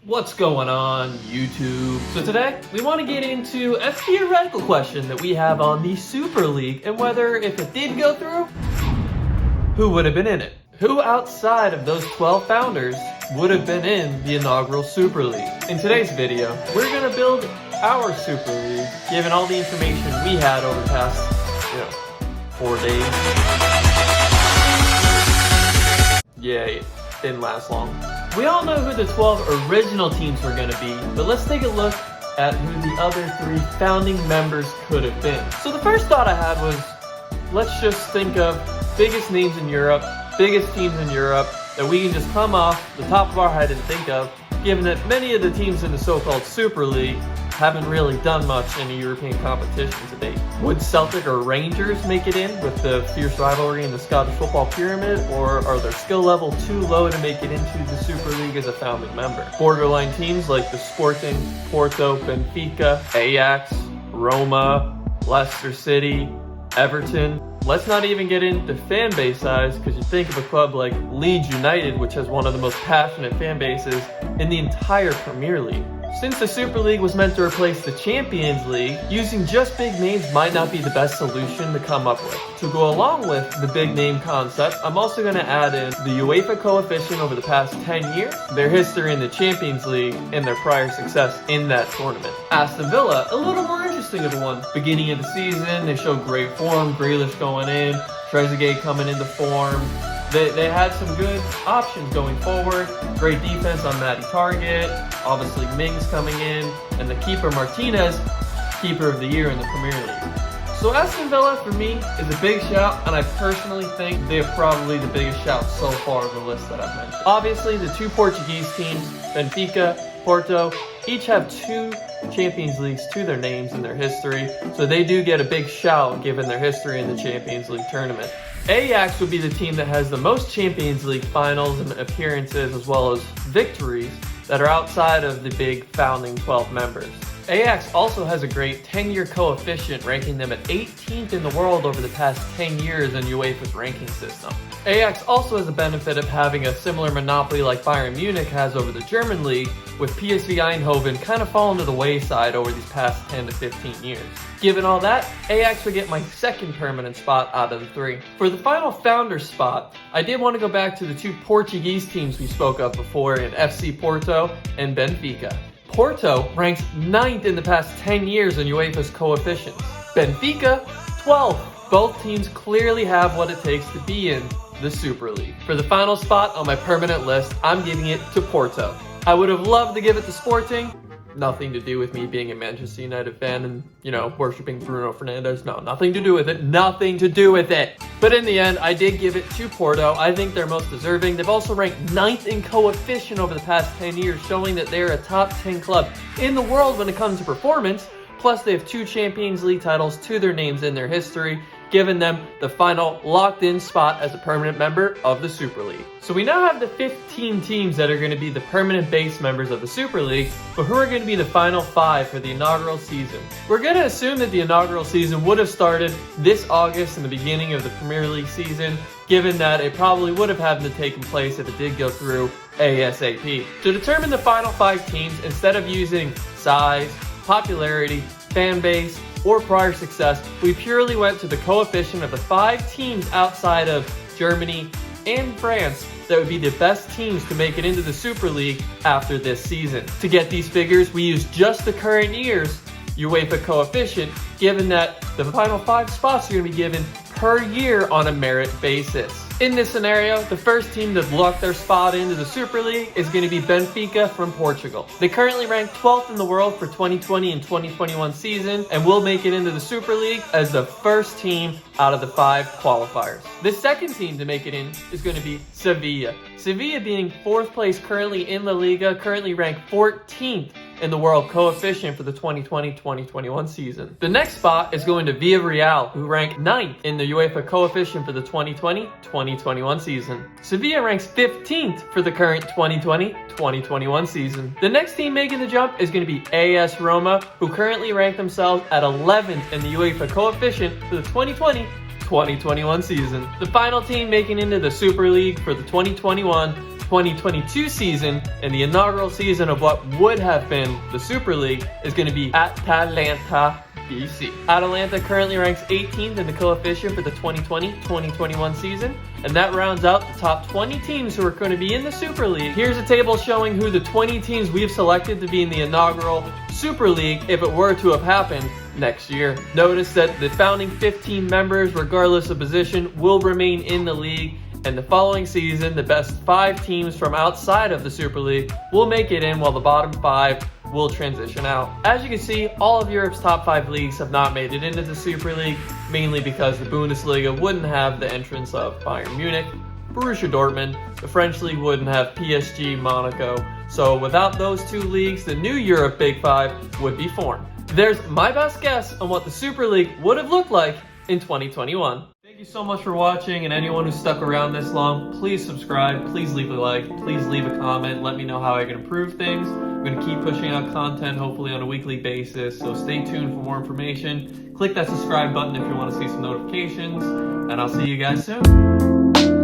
What's going on, YouTube? So today, we want to get into a theoretical question that we have on the Super League and whether, if it did go through, who would have been in it? Who outside of those 12 founders would have been in the inaugural Super League? In today's video, we're going to build our Super League, given all the information we had over the past, 4 days. Yeah, it didn't last long. We all know who the 12 original teams were going to be, but let's take a look at who the other 3 founding members could have been. So the first thought I had was, let's just think of biggest names in Europe, biggest teams in Europe that we can just come off the top of our head and think of, given that many of the teams in the so-called Super League haven't really done much in the European competition to date. Would Celtic or Rangers make it in with the fierce rivalry in the Scottish football pyramid, or are their skill level too low to make it into the Super League as a founding member? Borderline teams like the Sporting, Porto, Benfica, Ajax, Roma, Leicester City, Everton. Let's not even get into fan base size, because you think of a club like Leeds United, which has one of the most passionate fan bases in the entire Premier League. Since the Super League was meant to replace the Champions League, using just big names might not be the best solution to come up with. To go along with the big name concept, I'm also going to add in the UEFA coefficient over the past 10 years, their history in the Champions League, and their prior success in that tournament. Aston Villa, a little more interesting of a one. Beginning of the season, they showed great form, Grealish going in, Trezeguet coming into form. They had some good options going forward. Great defense on Matty Target. Obviously Mings coming in. And the keeper Martinez, keeper of the year in the Premier League. So Aston Villa for me is a big shout, and I personally think they're probably the biggest shout so far of the list that I've mentioned. Obviously the 2 Portuguese teams, Benfica, Porto, each have 2 Champions Leagues to their names in their history, so they do get a big shout given their history in the Champions League tournament. Ajax would be the team that has the most Champions League finals and appearances as well as victories that are outside of the big founding 12 members. Ajax also has a great 10-year coefficient, ranking them at 18th in the world over the past 10 years in UEFA's ranking system. Ajax also has the benefit of having a similar monopoly like Bayern Munich has over the German league, with PSV Eindhoven kind of fallen to the wayside over these past 10 to 15 years. Given all that, Ajax would get my second permanent spot out of the 3. For the final founder spot, I did want to go back to the 2 Portuguese teams we spoke of before in FC Porto and Benfica. Porto ranks 9th in the past 10 years in UEFA's coefficients. Benfica, 12th. Both teams clearly have what it takes to be in the Super League. For the final spot on my permanent list, I'm giving it to Porto. I would have loved to give it to Sporting. Nothing to do with me being a Manchester United fan and, worshipping Bruno Fernandes. No, nothing to do with it. Nothing to do with it. But in the end, I did give it to Porto. I think they're most deserving. They've also ranked 9th in coefficient over the past 10 years, showing that they're a top 10 club in the world when it comes to performance. Plus, they have 2 Champions League titles to their names in their history, giving them the final locked-in spot as a permanent member of the Super League. So we now have the 15 teams that are going to be the permanent base members of the Super League, but who are going to be the final 5 for the inaugural season? We're going to assume that the inaugural season would have started this August in the beginning of the Premier League season, given that it probably would have had to take place if it did go through ASAP. To determine the final 5 teams, instead of using size, popularity, fan base, or prior success, we purely went to the coefficient of the 5 teams outside of Germany and France that would be the best teams to make it into the Super League after this season. To get these figures, we used just the current year's UEFA coefficient, given that the final 5 spots are going to be given per year on a merit basis. In this scenario, the first team to lock their spot into the Super League is going to be Benfica from Portugal. They currently rank 12th in the world for 2020 and 2021 season and will make it into the Super League as the first team out of the 5 qualifiers. The second team to make it in is going to be Sevilla. Sevilla being 4th place currently in La Liga, currently ranked 14th in the world coefficient for the 2020-2021 season. The next spot is going to Villarreal, who rank 9th in the UEFA coefficient for the 2020-2021 season. Sevilla ranks 15th for the current 2020-2021 season. The next team making the jump is going to be AS Roma, who currently rank themselves at 11th in the UEFA coefficient for the 2020-2021 season. The final team making into the Super League for the 2021 2022 season and the inaugural season of what would have been the Super League is going to be Atalanta BC. Atalanta currently ranks 18th in the coefficient for the 2020-2021 season, and that rounds out the top 20 teams who are going to be in the Super League. Here's a table showing who the 20 teams we've selected to be in the inaugural Super League if it were to have happened next year. Notice that the founding 15 members, regardless of position, will remain in the league, and the following season, the best 5 teams from outside of the Super League will make it in, while the bottom 5 will transition out. As you can see, all of Europe's top 5 leagues have not made it into the Super League, mainly because the Bundesliga wouldn't have the entrance of Bayern Munich, Borussia Dortmund, the French league wouldn't have PSG, Monaco. So without those 2 leagues, the new Europe Big 5 would be formed. There's my best guess on what the Super League would have looked like in 2021. Thank you so much for watching, and anyone who stuck around this long, please subscribe, please leave a like, please leave a comment, let me know how I can improve things. I'm going to keep pushing out content, hopefully on a weekly basis, so stay tuned for more information. Click that subscribe button if you want to see some notifications, and I'll see you guys soon.